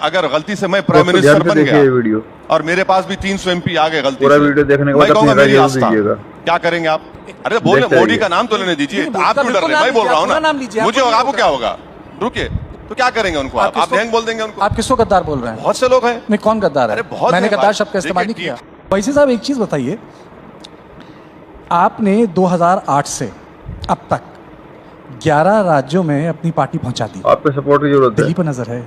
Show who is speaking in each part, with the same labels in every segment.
Speaker 1: अगर गलती से मैं प्राइम मिनिस्टर बन गया और मेरे पास भी 300 MP आ गए गलती से,
Speaker 2: वीडियो देखने के
Speaker 1: मैं कहूंगा मेरी
Speaker 2: बाद
Speaker 1: आस्था, क्या करेंगे आप? अरे बोले मोदी का नाम तो लेने दीजिए, आप क्यों डर रहे हैं? मैं बोल रहा हूँ ना, मुझे और आपको क्या होगा? रुकिए, तो क्या करेंगे उनको? आप हैंग बोल देंगे उनको?
Speaker 3: आप किसको गद्दार बोल रहे हैं?
Speaker 1: बहुत से लोग हैं।
Speaker 3: नहीं, कौन गद्दार है?
Speaker 1: अरे बहुत,
Speaker 3: मैंने गद्दार शब्द का इस्तेमाल नहीं किया। वैसे साहब एक चीज बताइए, आपने 2008 से अब तक 11 राज्यों में अपनी पार्टी पहुंचा दी।
Speaker 2: आपके सपोर्ट की जरूरत है।
Speaker 3: दिल्ली पर नजर है?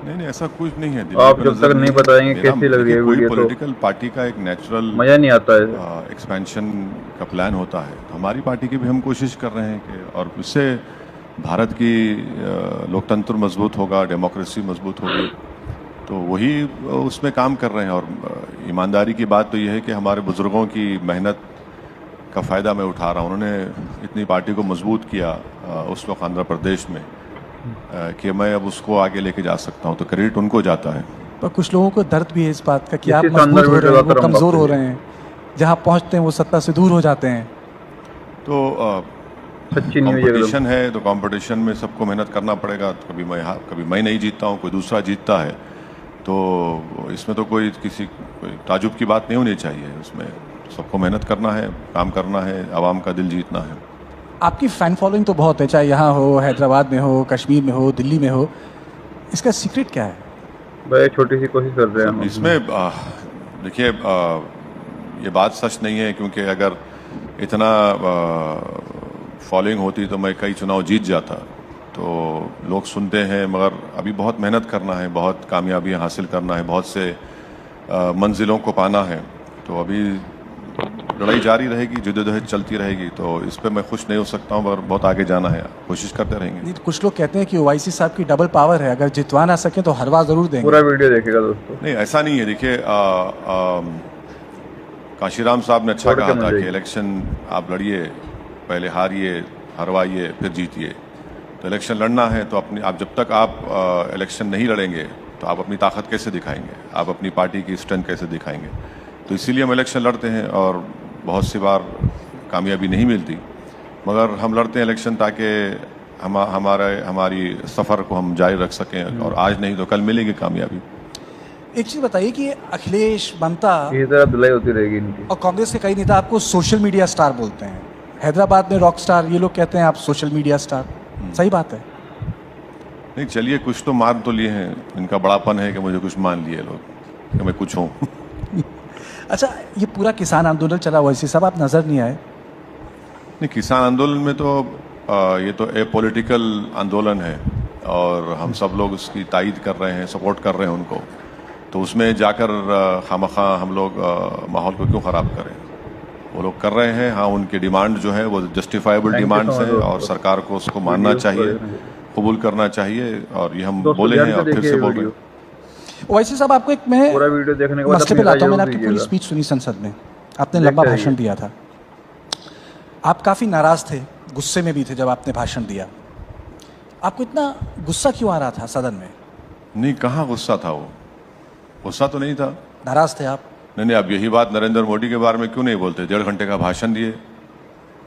Speaker 1: नहीं, ऐसा कुछ नहीं है।
Speaker 2: आप जब तक नहीं बताएंगे कैसी लग रही है वीडियो,
Speaker 1: पॉलिटिकल पार्टी का एक नेचुरल
Speaker 2: मजा नहीं आता है,
Speaker 1: एक्सपेंशन का प्लान होता है। तो हमारी पार्टी की भी हम कोशिश कर रहे हैं कि, और उससे भारत की लोकतंत्र मजबूत होगा, डेमोक्रेसी मजबूत होगी, तो वही उसमें काम कर रहे हैं। और ईमानदारी की बात तो यह है कि हमारे बुजुर्गों की मेहनत का फ़ायदा मैं उठा रहा हूँ। उन्होंने इतनी पार्टी को मजबूत किया उस वक्त आंध्र प्रदेश में कि मैं अब उसको आगे लेके जा सकता हूँ, तो क्रेडिट उनको जाता है।
Speaker 3: पर कुछ लोगों को दर्द भी है इस बात का कि आप मजबूत हो रहे हैं, वो कमज़ोर हो रहे हैं, जहाँ पहुँचते हैं वो सत्ता से दूर हो जाते हैं।
Speaker 1: तो कंपटीशन है, तो कंपटीशन में सबको मेहनत करना पड़ेगा। तो कभी मैं नहीं जीतता हूँ, कोई दूसरा जीतता है, तो इसमें तो कोई ताजुब की बात नहीं होनी चाहिए। उसमें सबको मेहनत करना है, काम करना है, आवाम का दिल जीतना है।
Speaker 3: आपकी फैन फॉलोइंग तो बहुत है, चाहे यहाँ हो, हैदराबाद में हो, कश्मीर में हो, दिल्ली में हो, इसका सीक्रेट क्या है?
Speaker 2: भाई छोटी सी कोशिश कर रहे हैं
Speaker 1: इसमें। देखिए, ये बात सच नहीं है, क्योंकि अगर इतना फॉलोइंग होती तो मैं कई चुनाव जीत जाता। तो लोग सुनते हैं, मगर अभी बहुत मेहनत करना है, बहुत कामयाबियाँ हासिल करना है, बहुत से मंजिलों को पाना है। तो अभी लड़ाई जारी रहेगी, जद्दोजहद चलती रहेगी। तो इस पर मैं खुश नहीं हो सकता हूँ, मगर बहुत आगे जाना है, कोशिश करते रहेंगे।
Speaker 3: कुछ लोग कहते हैं कि ओवैसी साहब की डबल पावर है, अगर जितवा ना सके तो हरवा जरूर देंगे।
Speaker 2: पूरा वीडियो देखेगा दोस्तों।
Speaker 1: नहीं, ऐसा नहीं है। देखिए, काशीराम साहब ने अच्छा कहा था कि इलेक्शन आप लड़िए, पहले हारिए, हरवाइए, फिर जीतिए। तो इलेक्शन लड़ना है तो आप जब तक आप इलेक्शन नहीं लड़ेंगे तो आप अपनी ताकत कैसे दिखाएंगे, आप अपनी पार्टी की स्ट्रेंथ कैसे दिखाएंगे? तो इसीलिए हम इलेक्शन लड़ते हैं, और बहुत सी बार कामयाबी नहीं मिलती, मगर हम लड़ते हैं इलेक्शन ताकि हमारी सफ़र को हम जारी रख सकें, और आज नहीं तो कल मिलेगी कामयाबी।
Speaker 3: एक चीज़ बताइए कि अखिलेश, ममता
Speaker 2: धुलाई होती रहेगी इनकी,
Speaker 3: और कांग्रेस के कई नेता आपको सोशल मीडिया स्टार बोलते हैं। हैदराबाद में रॉक स्टार, ये लोग कहते हैं आप सोशल मीडिया स्टार। सही बात है?
Speaker 1: नहीं, चलिए, कुछ तो मान तो लिए हैं। इनका बड़ापन है कि मुझे कुछ मान लिए लोग कि मैं कुछ हूँ।
Speaker 3: अच्छा, ये पूरा किसान आंदोलन चला, वैसे साहब आप नजर नहीं आए?
Speaker 1: नहीं, किसान आंदोलन में तो ये तो ए पॉलिटिकल आंदोलन है, और हम सब लोग उसकी तायद कर रहे हैं, सपोर्ट कर रहे हैं उनको। तो उसमें जाकर खामखा हम लोग माहौल को क्यों ख़राब करें? वो लोग कर रहे हैं। हाँ, उनकी डिमांड जो है वो जस्टिफाइबल डिमांड्स हैं, और सरकार को उसको मानना चाहिए, कबूल करना चाहिए, और ये हम बोले हैं और फिर से बोल रहे हैं।
Speaker 3: वैसे साहब, आपको एक मैं
Speaker 2: पूरा वीडियो देखने के बाद
Speaker 3: मसले पे लाता हूँ। मैंने आपकी पूरी स्पीच सुनी संसद में, आपने लंबा भाषण दिया था। आप काफ़ी नाराज़ थे, गुस्से में भी थे जब आपने भाषण दिया। आपको इतना गुस्सा क्यों आ रहा था सदन में?
Speaker 1: नहीं, कहाँ गुस्सा था? वो गुस्सा तो नहीं था।
Speaker 3: नाराज़ थे आप?
Speaker 1: नहीं, अब यही बात नरेंद्र मोदी के बारे में क्यों नहीं बोलते? 1.5 घंटे का भाषण दिए।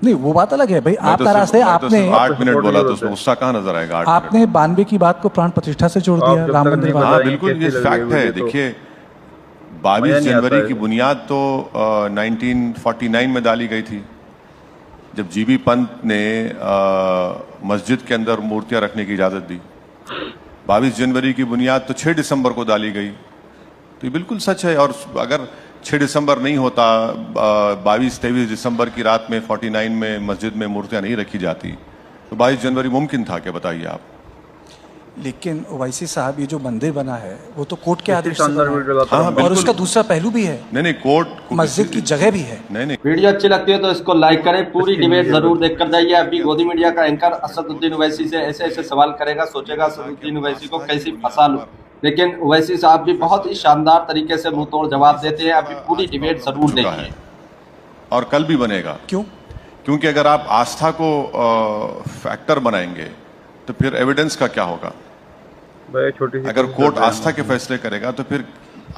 Speaker 3: नहीं, वो बात अलग है भाई। आप नाराज थे, आपने
Speaker 1: 8 मिनट बोला, तो उसमें गुस्सा कहाँ नजर आएगा?
Speaker 3: आपने 92 की बात को प्राण प्रतिष्ठा से जोड़ दिया, राम मंदिर।
Speaker 1: हाँ, बिल्कुल, ये फैक्ट है। देखिए, 22 जनवरी की बुनियाद तो 1949 में डाली गई थी, जब जीबी पंत ने मस्जिद के अंदर मूर्तियां रखने की इजाजत दी। 22 जनवरी की बुनियाद तो 6 दिसंबर को डाली गई। तो ये बिल्कुल सच है। और अगर 6 दिसंबर नहीं होता, 22-23 दिसंबर की रात में 49 में मस्जिद में मूर्तियां नहीं रखी जाती, तो 22 जनवरी मुमकिन था? क्या बताइए आप?
Speaker 3: लेकिन ओवैसी साहब, ये जो मंदिर बना है वो तो कोर्ट के आदेश से बना है।
Speaker 1: हाँ,
Speaker 3: और उसका दूसरा पहलू भी है।
Speaker 1: नहीं, कोर्ट
Speaker 3: मस्जिद की जगह भी है।
Speaker 1: नहीं,
Speaker 4: वीडियो अच्छी लगती है तो इसको लाइक करें, पूरी डिबेट जरूर देख कर जाइए। अभी गोदी मीडिया का एंकर असदुद्दीन ओवैसी से ऐसे ऐसे सवाल करेगा, सोचेगा असदुद्दीन ओवैसी को कैसे फंसा लूं, लेकिन ओवैसी साहब भी बहुत ही शानदार तरीके से मुंह तोड़ जवाब देते हैं। अभी पूरी डिबेट जरूर देखिए, और
Speaker 1: कल भी बनेगा।
Speaker 3: क्यों?
Speaker 1: क्योंकि अगर आप आस्था को फैक्टर बनाएंगे तो फिर एविडेंस का क्या होगा? अगर कोर्ट आस्था के फैसले करेगा तो फिर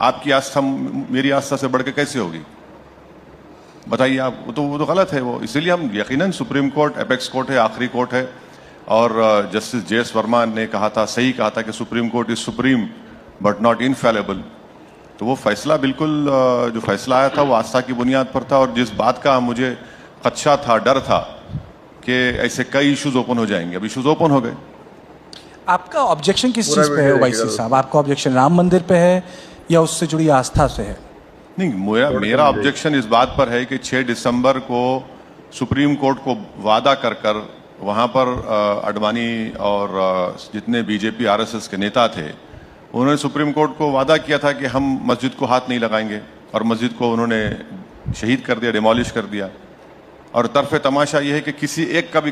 Speaker 1: आपकी आस्था मेरी आस्था से बढ़ के कैसे होगी? बताइए आप। वो तो गलत है। वो इसीलिए हम यकीनन, सुप्रीम कोर्ट एपेक्स कोर्ट है, आखिरी कोर्ट है, और जस्टिस जे.एस. वर्मा ने कहा था, सही कहा था कि supreme court is supreme but not infallible. तो वो फैसला बिल्कुल जो फैसला आया था वो आस्था की बुनियाद पर था, और जिस बात का मुझे खदशा था, डर था कि ऐसे कई इश्यूज ओपन हो जाएंगे, अब इश्यूज ओपन हो गए।
Speaker 3: आपका ऑब्जेक्शन किस
Speaker 2: पूरा
Speaker 3: चीज़ पे है
Speaker 2: वीडियो
Speaker 3: ओवैसी
Speaker 2: देखिएगा
Speaker 3: साहब? आपका ऑब्जेक्शन राम मंदिर पे है या उससे जुड़ी आस्था से है?
Speaker 1: नहीं, मेरा ऑब्जेक्शन इस बात पर है कि 6 दिसंबर को सुप्रीम कोर्ट को वादा कर वहाँ पर अडवाणी और जितने बीजेपी आरएसएस के नेता थे, उन्होंने सुप्रीम कोर्ट को वादा किया था कि हम मस्जिद को हाथ नहीं लगाएंगे, और मस्जिद को उन्होंने शहीद कर दिया, डिमोलिश कर दिया। और तरफे तमाशा ये है कि किसी एक का भी